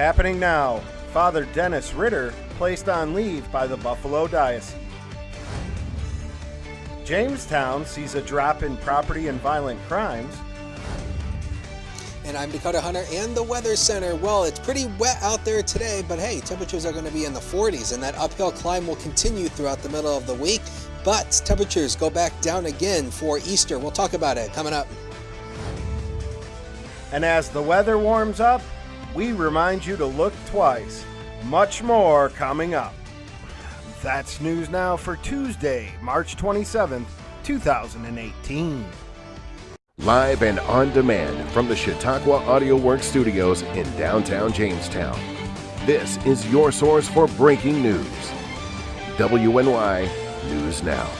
Happening now, Father Dennis Ritter placed on leave by the Buffalo Diocese. Jamestown sees a drop in property and violent crimes. And I'm Dakota Hunter and the Weather Center. Well, it's pretty wet out there today, but hey, temperatures are going to be in the 40s, and that uphill climb will continue throughout the middle of the week. But temperatures go back down again for Easter. We'll talk about it coming up. And as the weather warms up, we remind you to look twice. Much more coming up. That's News Now for Tuesday, March 27th, 2018. Live and on demand from the Chautauqua Audio Works Studios in downtown Jamestown. This is your source for breaking news. WNY News Now.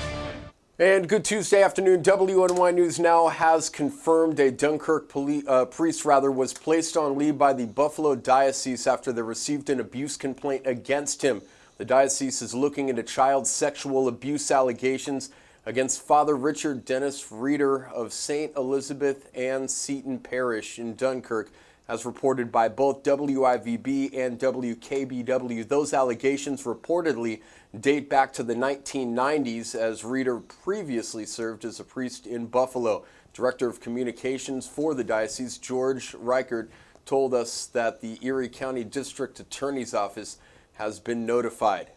And good Tuesday afternoon. WNY News Now has confirmed a Dunkirk priest was placed on leave by the Buffalo Diocese after they received an abuse complaint against him. The diocese is looking into child sexual abuse allegations against Father Richard Dennis Reeder of St. Elizabeth Ann Seton Parish in Dunkirk, as reported by both WIVB and WKBW. Those allegations reportedly date back to the 1990s, as Reeder previously served as a priest in Buffalo. Director of Communications for the diocese, George Reichert, told us that the Erie County District Attorney's Office has been notified.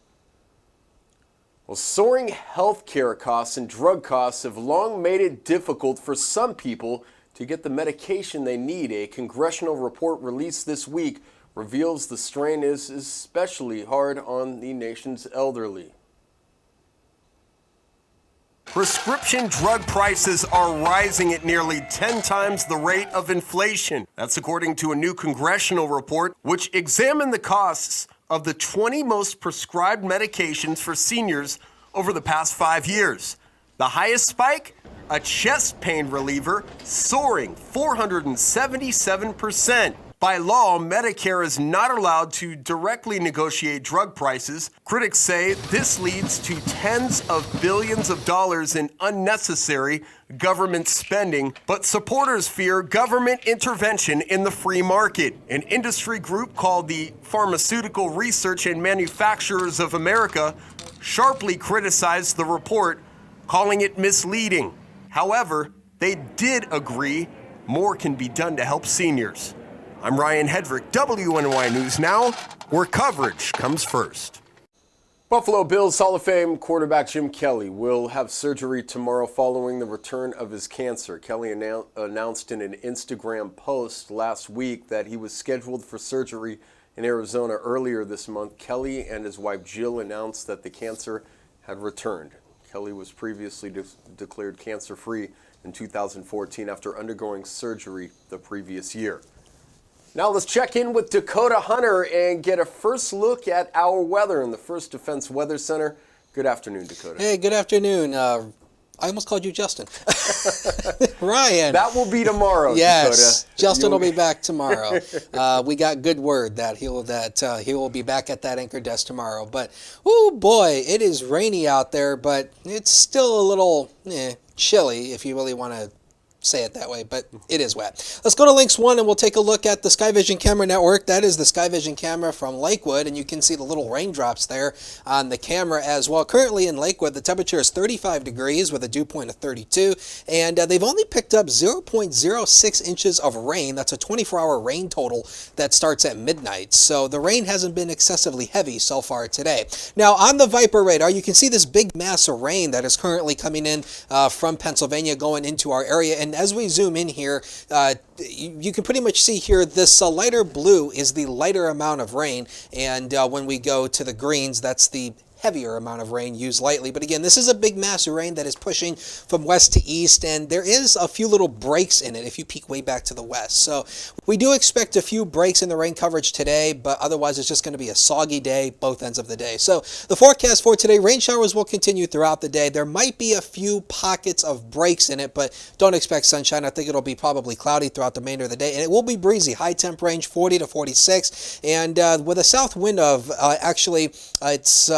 Well, soaring health care costs and drug costs have long made it difficult for some people to get the medication they need. A congressional report released this week reveals the strain is especially hard on the nation's elderly. Prescription drug prices are rising at nearly 10 times the rate of inflation. That's according to a new congressional report which examined the costs of the 20 most prescribed medications for seniors over the past 5 years. The highest spike? A chest pain reliever, soaring 477%. By law, Medicare is not allowed to directly negotiate drug prices. Critics say this leads to tens of billions of dollars in unnecessary government spending, but supporters fear government intervention in the free market. An industry group called the Pharmaceutical Research and Manufacturers of America sharply criticized the report, calling it misleading. However, they did agree more can be done to help seniors. I'm Ryan Hedrick, WNY News Now, where coverage comes first. Buffalo Bills Hall of Fame quarterback Jim Kelly will have surgery tomorrow following the return of his cancer. Kelly announced in an Instagram post last week that he was scheduled for surgery in Arizona earlier this month. Kelly and his wife Jill announced that the cancer had returned. Kelly was previously declared cancer-free in 2014 after undergoing surgery the previous year. Now let's check in with Dakota Hunter and get a first look at our weather in the First Defense Weather Center. Good afternoon, Dakota. Hey, good afternoon. I almost called you Justin. Ryan. That will be tomorrow, yes, Dakota. Justin will be back tomorrow. We got good word that he will be back at that anchor desk tomorrow. But, oh boy, it is rainy out there, but it's still a little chilly if you really want to say it that way, but it is wet. Let's go to Lynx 1 and we'll take a look at the SkyVision camera network. That is the SkyVision camera from Lakewood, and you can see the little raindrops there on the camera as well. Currently in Lakewood, the temperature is 35 degrees with a dew point of 32, and they've only picked up 0.06 inches of rain. That's a 24-hour rain total that starts at midnight. So the rain hasn't been excessively heavy so far today. Now on the Viper radar, you can see this big mass of rain that is currently coming in from Pennsylvania going into our area. And as we zoom in here, you can pretty much see here this lighter blue is the lighter amount of rain, and when we go to the greens, that's the heavier amount of rain used lightly. But again, this is a big mass of rain that is pushing from west to east, and there is a few little breaks in it if you peek way back to the west. So we do expect a few breaks in the rain coverage today, but otherwise it's just going to be a soggy day, both ends of the day. So the forecast for today, rain showers will continue throughout the day. There might be a few pockets of breaks in it, but don't expect sunshine. I think it'll be probably cloudy throughout the remainder of the day, and it will be breezy. High temp range 40 to 46, and with a south wind of it's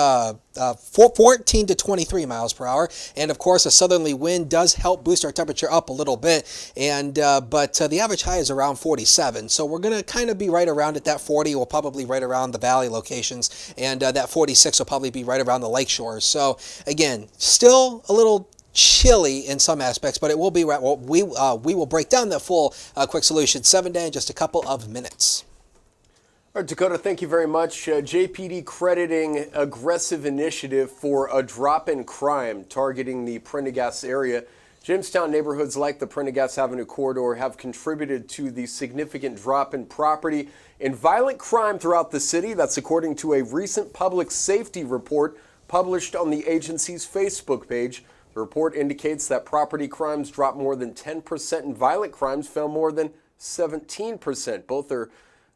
14 to 23 miles per hour. And of course, a southerly wind does help boost our temperature up a little bit. And but the average high is around 47. So we're going to kind of be right around at that 40. We'll probably right around the valley locations. And that 46 will probably be right around the lake shores. So again, still a little chilly in some aspects, but it will be, we will break down the full quick solution 7-day in just a couple of minutes. All right, Dakota, thank you very much. JPD crediting aggressive initiative for a drop in crime targeting the Prendergast area. Jamestown neighborhoods like the Prendergast Avenue corridor have contributed to the significant drop in property and violent crime throughout the city. That's according to a recent public safety report published on the agency's Facebook page. The report indicates that property crimes dropped more than 10% and violent crimes fell more than 17%. Both are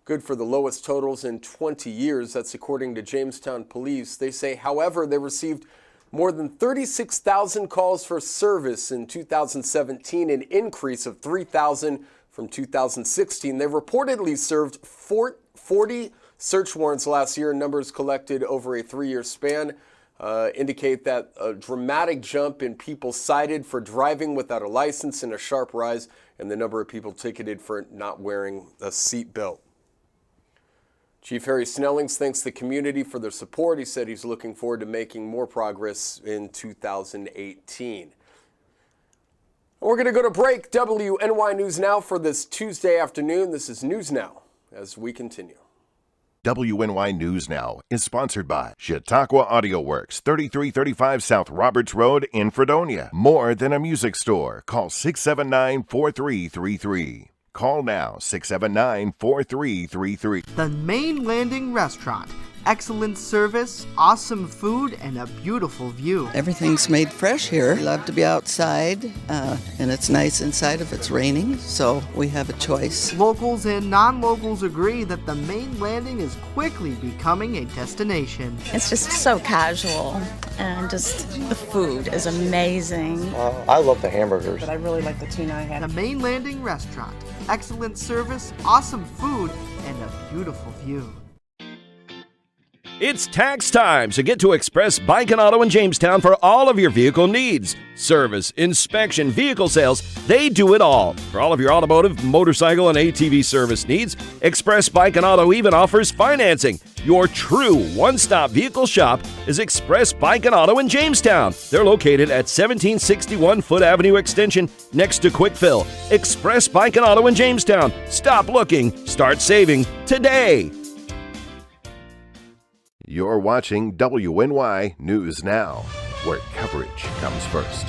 good for the lowest totals in 20 years. That's according to Jamestown Police. They say, however, they received more than 36,000 calls for service in 2017, an increase of 3,000 from 2016. They reportedly served 40 search warrants last year. Numbers collected over a 3-year span indicate that a dramatic jump in people cited for driving without a license and a sharp rise in the number of people ticketed for not wearing a seatbelt. Chief Harry Snellings thanks the community for their support. He said he's looking forward to making more progress in 2018. We're going to go to break. WNY News Now for this Tuesday afternoon. This is News Now as we continue. WNY News Now is sponsored by Chautauqua Audio Works, 3335 South Roberts Road in Fredonia. More than a music store. Call 679-4333. Call now, 679-4333. The Main Landing Restaurant. Excellent service, awesome food, and a beautiful view. Everything's made fresh here. We love to be outside, and it's nice inside if it's raining, so we have a choice. Locals and non-locals agree that the Main Landing is quickly becoming a destination. It's just so casual, and just the food is amazing. I love the hamburgers. But I really like the tuna I had. The Main Landing Restaurant. Excellent service, awesome food, and a beautiful view. It's tax time, so get to Express Bike and Auto in Jamestown for all of your vehicle needs. Service, inspection, vehicle sales, they do it all. For all of your automotive, motorcycle, and ATV service needs, Express Bike and Auto even offers financing. Your true one-stop vehicle shop is Express Bike and Auto in Jamestown. They're located at 1761 Foot Avenue Extension next to Quick Fill. Express Bike and Auto in Jamestown. Stop looking, start saving today. You're watching WNY News Now, where coverage comes first.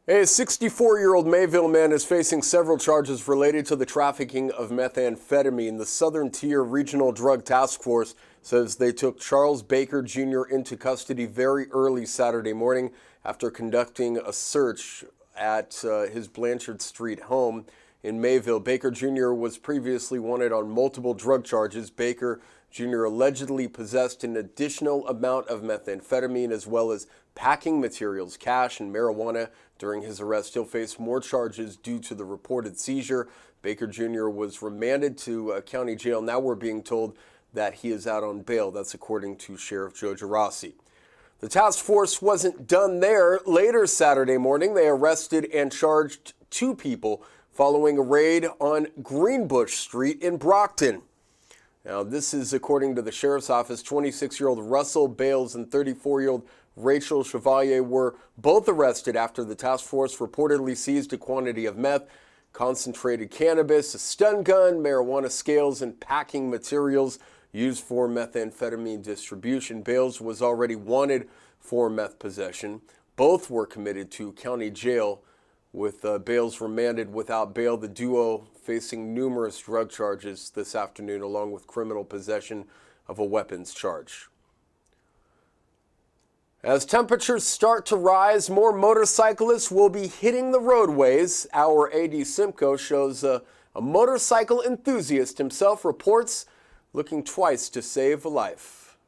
A 64-year-old Mayville man is facing several charges related to the trafficking of methamphetamine. The Southern Tier Regional Drug Task Force says they took Charles Baker Jr. into custody very early Saturday morning after conducting a search at his Blanchard Street home in Mayville. Baker Jr. was previously wanted on multiple drug charges. Baker Jr. allegedly possessed an additional amount of methamphetamine as well as packing materials, cash, and marijuana. During his arrest, he'll face more charges due to the reported seizure. Baker Jr. was remanded to county jail. Now we're being told that he is out on bail. That's according to Sheriff Joe Gerasi. The task force wasn't done there. Later Saturday morning, they arrested and charged 2 people following a raid on Greenbush Street in Brockton. Now, this is according to the Sheriff's Office. 26-year-old Russell Bales and 34-year-old Rachel Chevalier were both arrested after the task force reportedly seized a quantity of meth, concentrated cannabis, a stun gun, marijuana scales, and packing materials used for methamphetamine distribution. Bales was already wanted for meth possession. Both were committed to county jail, with Bales remanded without bail. The duo facing numerous drug charges this afternoon, along with criminal possession of a weapons charge. As temperatures start to rise, more motorcyclists will be hitting the roadways. Our AD Simcoe shows a motorcycle enthusiast himself reports looking twice to save a life.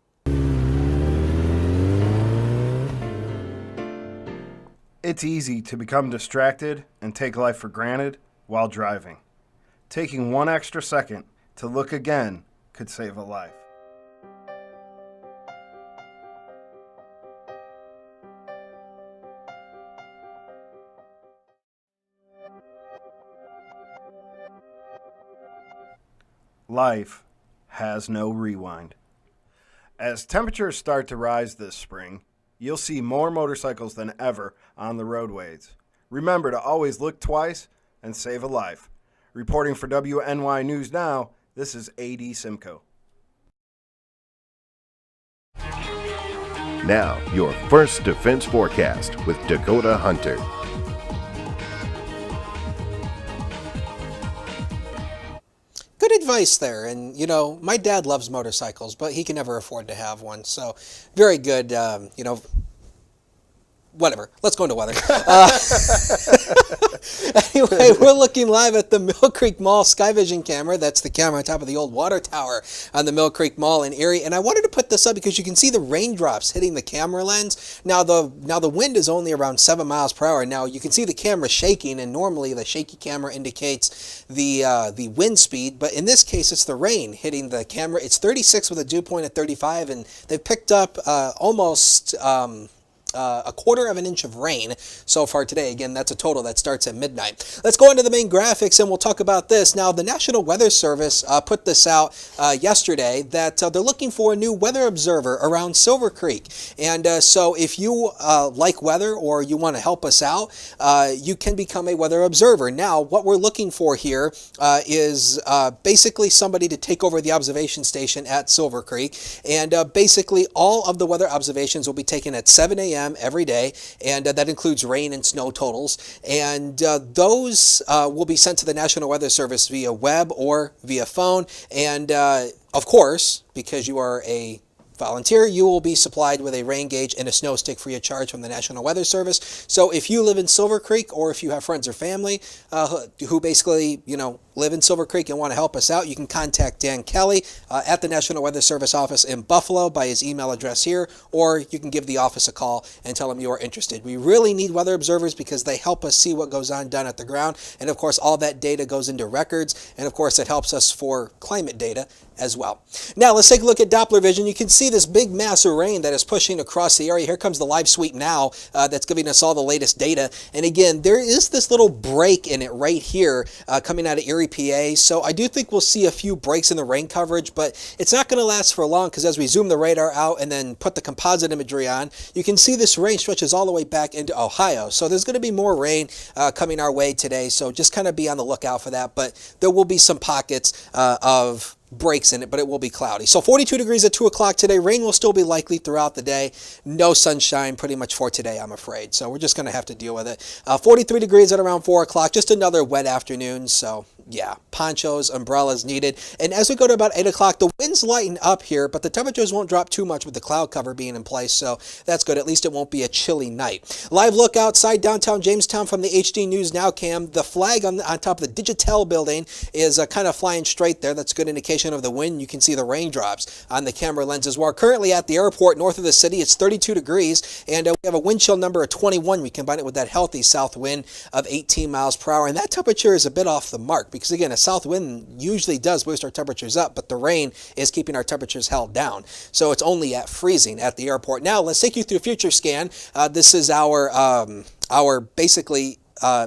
It's easy to become distracted and take life for granted while driving. Taking one extra second to look again could save a life. Life has no rewind. As temperatures start to rise this spring, you'll see more motorcycles than ever on the roadways. Remember to always look twice and save a life. Reporting for WNY News Now, this is A.D. Simcoe. Now, your first defense forecast with Dakota Hunter. Good advice there. And, you know, my dad loves motorcycles, but he can never afford to have one. So very good, whatever. Let's go into weather. Anyway, we're looking live at the Mill Creek Mall Sky Vision camera. That's the camera on top of the old water tower on the Mill Creek Mall in Erie. And I wanted to put this up because you can see the raindrops hitting the camera lens. Now the wind is only around 7 miles per hour. Now you can see the camera shaking, and normally the shaky camera indicates the wind speed. But in this case, it's the rain hitting the camera. It's 36 with a dew point at 35, and they've picked up almost a quarter of an inch of rain so far today. Again, that's a total that starts at midnight. Let's go into the main graphics and we'll talk about this. Now, the National Weather Service put this out yesterday that they're looking for a new weather observer around Silver Creek. And so if you like weather or you want to help us out, you can become a weather observer. Now, what we're looking for here is basically somebody to take over the observation station at Silver Creek. And basically all of the weather observations will be taken at 7 a.m. every day, and that includes rain and snow totals, and those will be sent to the National Weather Service via web or via phone, and of course, because you are a volunteer, you will be supplied with a rain gauge and a snow stick free of charge from the National Weather Service. So if you live in Silver Creek, or if you have friends or family who basically, live in Silver Creek and want to help us out, you can contact Dan Kelly at the National Weather Service office in Buffalo by his email address here, or you can give the office a call and tell them you are interested. We really need weather observers because they help us see what goes on down at the ground, and of course all that data goes into records, and of course it helps us for climate data as well. Now let's take a look at Doppler vision. You can see this big mass of rain that is pushing across the area. Here comes the live sweep now that's giving us all the latest data, and again there is this little break in it right here coming out of Erie, PA. So I do think we'll see a few breaks in the rain coverage, but it's not going to last for long because as we zoom the radar out and then put the composite imagery on, you can see this rain stretches all the way back into Ohio. So there's going to be more rain coming our way today. So just kind of be on the lookout for that. But there will be some pockets of breaks in it, but it will be cloudy. So 42 degrees at 2 o'clock today. Rain will still be likely throughout the day. No sunshine pretty much for today, I'm afraid. So we're just going to have to deal with it. 43 degrees at around 4 o'clock. Just another wet afternoon. So yeah, ponchos, umbrellas needed. And as we go to about 8 o'clock, the winds lighten up here, but the temperatures won't drop too much with the cloud cover being in place. So that's good. At least it won't be a chilly night. Live look outside downtown Jamestown from the HD News Now cam. The flag on top of the Digitel building is kind of flying straight there. That's a good indication of the wind. You can see the raindrops on the camera lens as well. Currently at the airport north of the city, it's 32 degrees, and we have a wind chill number of 21. We combine it with that healthy south wind of 18 miles per hour, and that temperature is a bit off the mark because, again, a south wind usually does boost our temperatures up, but the rain is keeping our temperatures held down. So it's only at freezing at the airport. Now, let's take you through Future Scan. This is our basically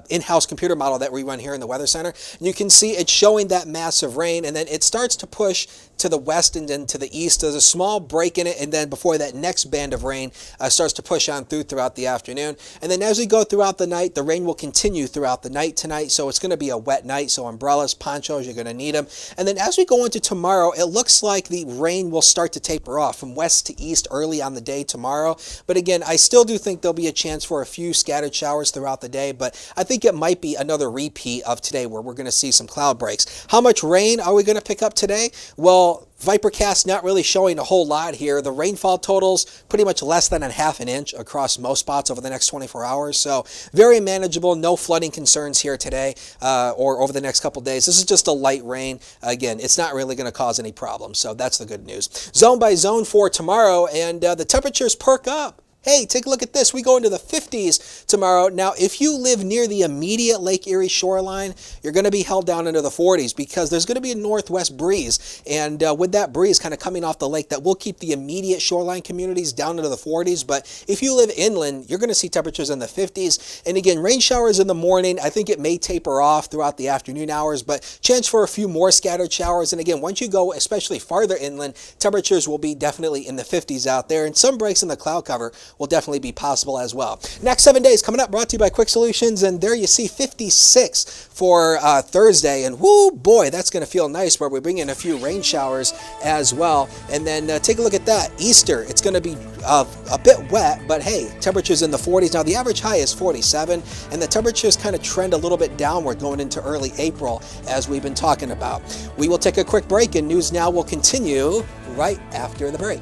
in-house computer model that we run here in the Weather Center. And you can see it's showing that massive rain, and then it starts to push to the west and then to the east. There's a small break in it, and then before that next band of rain starts to push on throughout the afternoon. And then as we go throughout the night, the rain will continue throughout the night tonight, so it's going to be a wet night, so umbrellas, ponchos, you're going to need them. And then as we go into tomorrow, it looks like the rain will start to taper off from west to east early on the day tomorrow. But again, I still do think there'll be a chance for a few scattered showers throughout the day, but I think it might be another repeat of today where we're going to see some cloud breaks. How much rain are we going to pick up today? Well, Vipercast not really showing a whole lot here. The rainfall totals pretty much less than a half an inch across most spots over the next 24 hours. So very manageable. No flooding concerns here today or over the next couple days. This is just a light rain. Again, it's not really going to cause any problems. So that's the good news. Zone by zone for tomorrow, and the temperatures perk up. hey, take a look at this. We go into the 50s tomorrow. Now, if you live near the immediate Lake Erie shoreline, you're going to be held down into the 40s because there's going to be a northwest breeze. And with that breeze kind of coming off the lake, that will keep the immediate shoreline communities down into the 40s. But if you live inland, you're going to see temperatures in the 50s. And again, rain showers in the morning. I think it may taper off throughout the afternoon hours, but chance for a few more scattered showers. And again, once you go especially farther inland, temperatures will be definitely in the 50s out there. And some breaks in the cloud cover will definitely be possible as well. Next 7 days coming up, brought to you by Quick Solutions. And there you see 56 for Thursday. And whoo, boy, that's going to feel nice where we bring in a few rain showers as well. And then take a look at that. Easter, it's going to be a bit wet, but hey, temperatures in the 40s. Now, the average high is 47, and the temperatures kind of trend a little bit downward going into early April, as we've been talking about. We will take a quick break, and News Now will continue right after the break.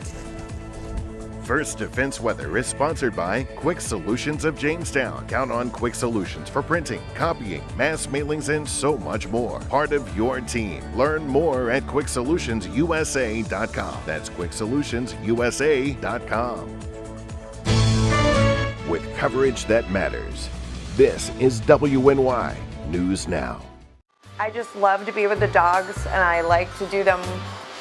First Defense Weather is sponsored by Quick Solutions of Jamestown. Count on Quick Solutions for printing, copying, mass mailings, and so much more. Part of your team. Learn more at QuickSolutionsUSA.com. That's QuickSolutionsUSA.com. With coverage that matters, this is WNY News Now. I just love to be with the dogs, and I like to do them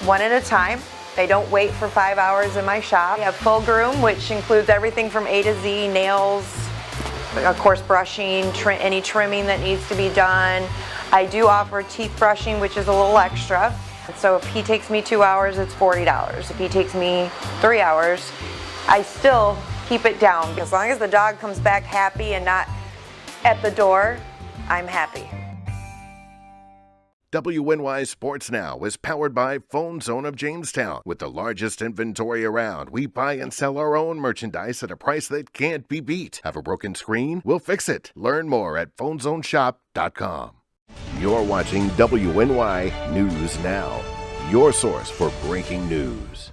one at a time. They don't wait for 5 hours in my shop. We have full groom, which includes everything from A to Z, nails, of course brushing, any trimming that needs to be done. I do offer teeth brushing, which is a little extra. So if he takes me 2 hours, it's $40. If he takes me 3 hours, I still keep it down. As long as the dog comes back happy and not at the door, I'm happy. WNY Sports Now is powered by Phone Zone of Jamestown. With the largest inventory around, we buy and sell our own merchandise at a price that can't be beat. Have a broken screen? We'll fix it. Learn more at PhoneZoneShop.com. You're watching WNY News Now, your source for breaking news.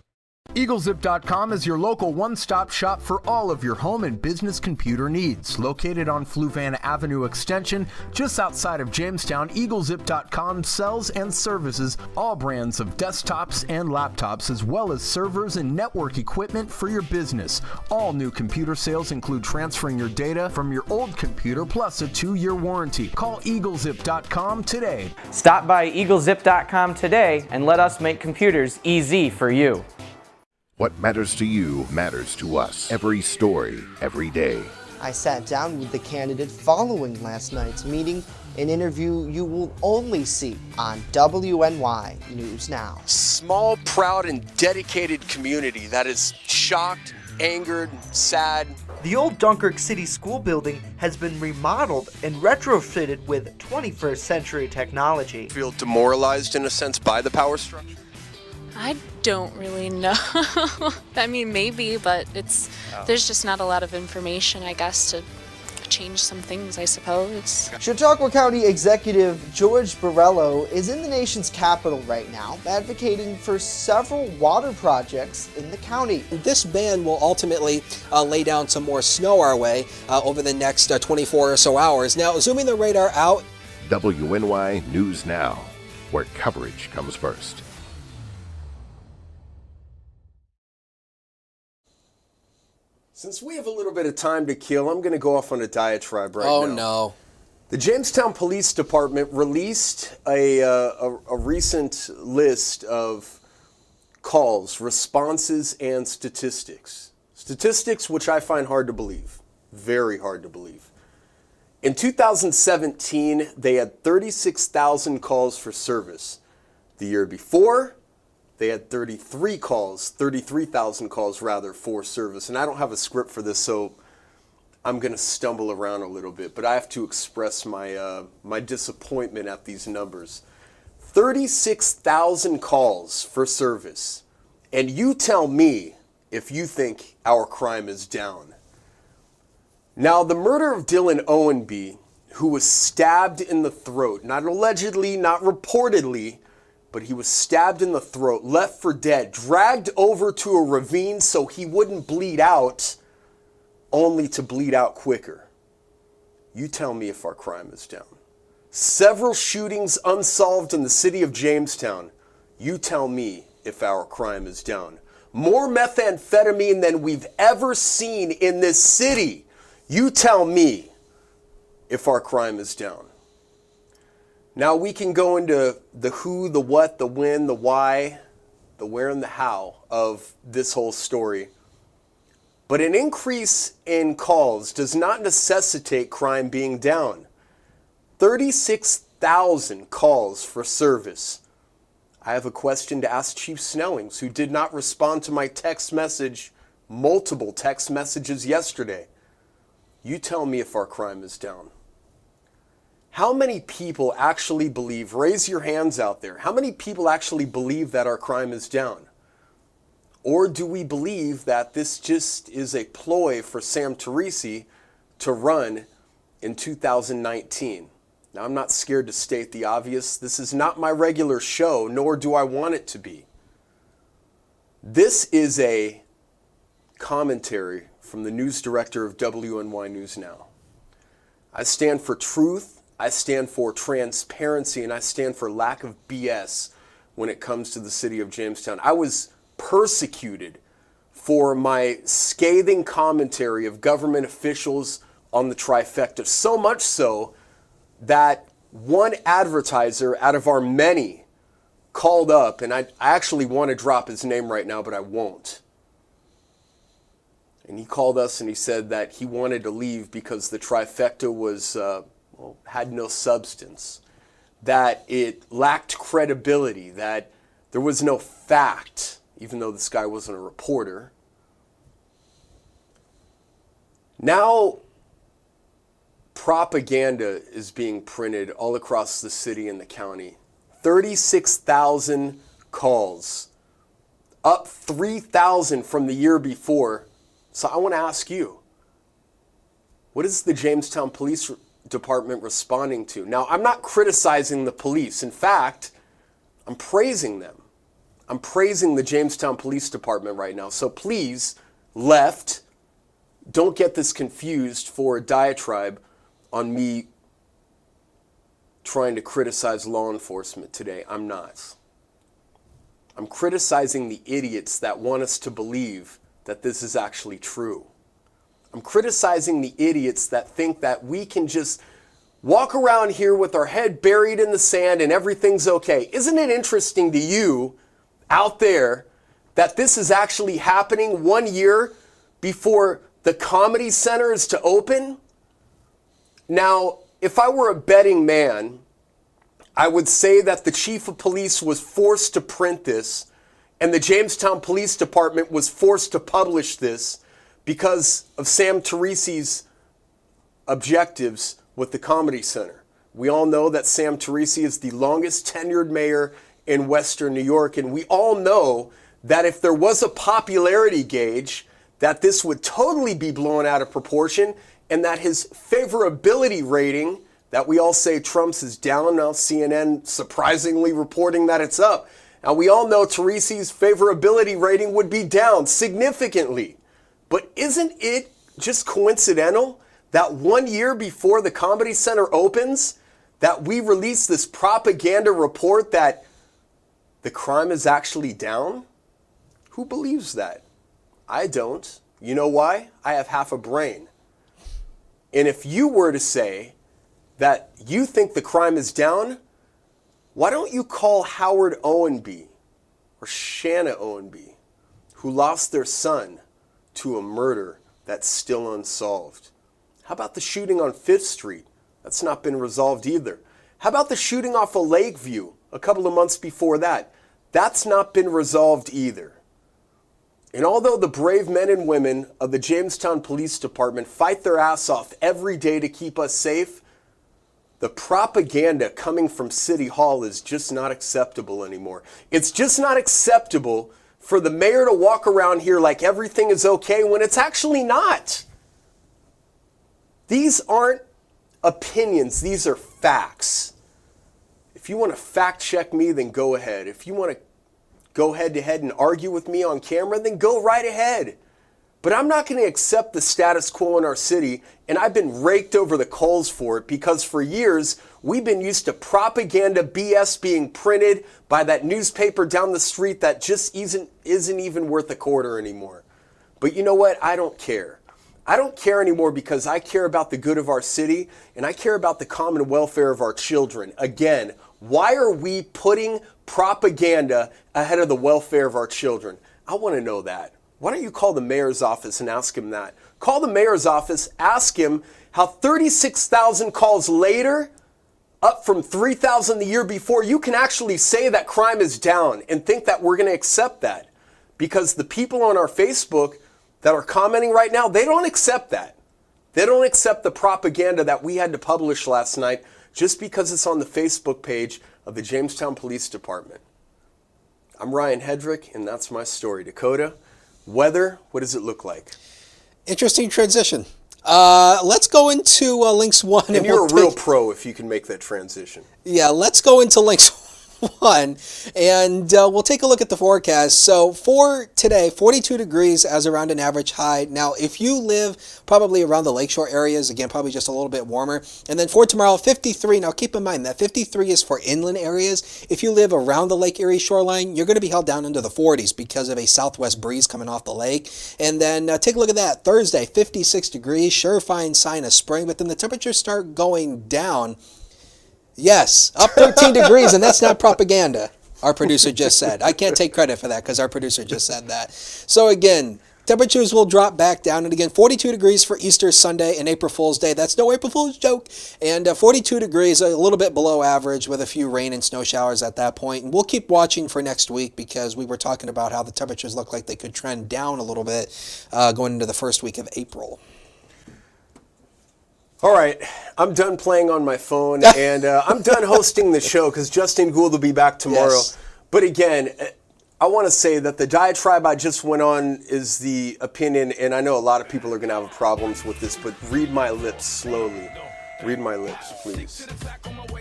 EagleZip.com is your local one-stop shop for all of your home and business computer needs. Located on Fluvan Avenue Extension, just outside of Jamestown, EagleZip.com sells and services all brands of desktops and laptops, as well as servers and network equipment for your business. All new computer sales include transferring your data from your old computer plus a 2-year warranty. Call EagleZip.com today. Stop by EagleZip.com today and let us make computers easy for you. What matters to you matters to us. Every story, every day. I sat down with the candidate following last night's meeting, an interview you will only see on WNY News Now. Small, proud, and dedicated community that is shocked, angered, sad. The old Dunkirk City School building has been remodeled and retrofitted with 21st century technology. Feel demoralized in a sense by the power structure? I don't really know. I mean, maybe, but there's just not a lot of information, I guess, to change some things, I suppose. Chautauqua County Executive George Borrello is in the nation's capital right now, advocating for several water projects in the county. This ban will ultimately lay down some more snow our way over the next 24 or so hours. Now, zooming the radar out. WNY News Now, where coverage comes first. Since we have a little bit of time to kill, I'm going to go off on a diatribe right now. Oh, no. The Jamestown Police Department released a recent list of calls, responses, and statistics. Statistics which I find hard to believe. Very hard to believe. In 2017, they had 36,000 calls for service. The year before, they had 33,000 calls rather, for service. And I don't have a script for this, so I'm going to stumble around a little bit. But I have to express my my disappointment at these numbers. 36,000 calls for service. And you tell me if you think our crime is down. Now, the murder of Dylan Owenby, who was stabbed in the throat, not allegedly, not reportedly, but he was stabbed in the throat, left for dead, dragged over to a ravine so he wouldn't bleed out, only to bleed out quicker. You tell me if our crime is down. Several shootings unsolved in the city of Jamestown. You tell me if our crime is down. more methamphetamine than we've ever seen in this city. You tell me if our crime is down. Now we can go into the who, the what, the when, the why, the where, and the how of this whole story. But an increase in calls does not necessitate crime being down. 36,000 calls for service. I have a question to ask Chief Snellings, who did not respond to my text message, multiple text messages yesterday. You tell me if our crime is down. How many people actually believe, raise your hands out there, how many people actually believe that our crime is down? Or do we believe that this just is a ploy for Sam Teresi to run in 2019? Now, I'm not scared to state the obvious. This is not my regular show, nor do I want it to be. This is a commentary from the news director of WNY News Now. I stand for truth, I stand for transparency, and I stand for lack of BS when it comes to the city of Jamestown. I was persecuted for my scathing commentary of government officials on the trifecta, so much so that one advertiser out of our many called up, and I actually want to drop his name right now, but I won't. And he called us and he said that he wanted to leave because the trifecta was had no substance, that it lacked credibility, that there was no fact, even though this guy wasn't a reporter. Now, propaganda is being printed all across the city and the county. 36,000 calls, up 3,000 from the year before. So I want to ask you, what is the Jamestown Police Department responding to? Now, I'm not criticizing the police. In fact, I'm praising them. I'm praising the Jamestown Police Department right now. So please, left, don't get this confused for a diatribe on me trying to criticize law enforcement today. I'm not. I'm criticizing the idiots that want us to believe that this is actually true. I'm criticizing the idiots that think that we can just walk around here with our head buried in the sand and everything's okay. Isn't it interesting to you out there that this is actually happening 1 year before the Comedy Center is to open? Now, if I were a betting man, I would say that the chief of police was forced to print this and the Jamestown Police Department was forced to publish this because of Sam Teresi's objectives with the Comedy Center. We all know that Sam Teresi is the longest tenured mayor in Western New York, and we all know that if there was a popularity gauge, that this would totally be blown out of proportion, and that his favorability rating, that we all say Trump's is down, now CNN surprisingly reporting that it's up. Now we all know Teresi's favorability rating would be down significantly. But isn't it just coincidental that 1 year before the Comedy Center opens, that we release this propaganda report that the crime is actually down? Who believes that? I don't. You know why? I have half a brain. And if you were to say that you think the crime is down, why don't you call Howard Owenby or Shanna Owenby, who lost their son to a murder that's still unsolved? How about the shooting on 5th Street? That's not been resolved either. How about the shooting off of Lakeview a couple of months before that? That's not been resolved either. And although the brave men and women of the Jamestown Police Department fight their ass off every day to keep us safe, the propaganda coming from City Hall is just not acceptable anymore. It's just not acceptable for the mayor to walk around here like everything is okay when it's actually not. These aren't opinions, these are facts. If you want to fact check me, then go ahead. If you want to go head to head and argue with me on camera, then go right ahead. But I'm not going to accept the status quo in our city, and I've been raked over the coals for it because for years we've been used to propaganda BS being printed by that newspaper down the street that just isn't even worth a quarter anymore. But you know what? I don't care. I don't care anymore because I care about the good of our city and I care about the common welfare of our children. Again, why are we putting propaganda ahead of the welfare of our children? I want to know that. Why don't you call the mayor's office and ask him that? Call the mayor's office, ask him how 36,000 calls later, up from 3,000 the year before, you can actually say that crime is down and think that we're going to accept that. Because the people on our Facebook that are commenting right now, they don't accept that. They don't accept the propaganda that we had to publish last night just because it's on the Facebook page of the Jamestown Police Department. I'm Ryan Hedrick, and that's my story. Dakota, weather, what does it look like? Interesting transition. Let's go into Links 1. And you're a real pro if you can make that transition. Yeah, let's go into Links 1, and we'll take a look at the forecast. So for today, 42 degrees as around an average high. Now, if you live probably around the lakeshore areas, again, probably just a little bit warmer. And then for tomorrow, 53. Now, keep in mind that 53 is for inland areas. If you live around the Lake Erie shoreline, you're going to be held down into the 40s because of a southwest breeze coming off the lake. And then take a look at that. Thursday, 56 degrees, surefire sign of spring, but then the temperatures start going down. Yes, up 13 degrees, and that's not propaganda, our producer just said. I can't take credit for that because our producer just said that. So again, temperatures will drop back down, and again, 42 degrees for Easter Sunday and April Fool's Day. That's no April Fool's joke. And 42 degrees, a little bit below average with a few rain and snow showers at that point. And we'll keep watching for next week because we were talking about how the temperatures look like they could trend down a little bit going into the first week of April. All right, I'm done playing on my phone, and I'm done hosting the show because Justin Gould will be back tomorrow. Yes. But again, I want to say that the diatribe I just went on is the opinion, and I know a lot of people are going to have problems with this, but read my lips slowly. Read my lips, please.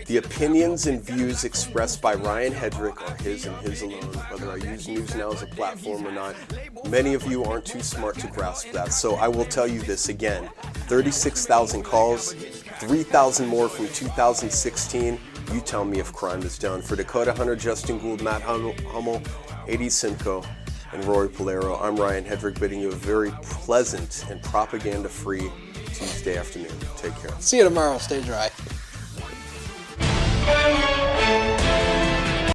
The opinions and views expressed by Ryan Hedrick are his and his alone, whether I use News Now as a platform or not. Many of you aren't too smart to grasp that, so I will tell you this again. 36,000 calls, 3,000 more from 2016. You tell me if crime is down. For Dakota Hunter, Justin Gould, Matt Hummel, A.D. Simcoe, and Rory Polero, I'm Ryan Hedrick bidding you a very pleasant and propaganda-free Tuesday afternoon. Take care. See you tomorrow. Stay dry.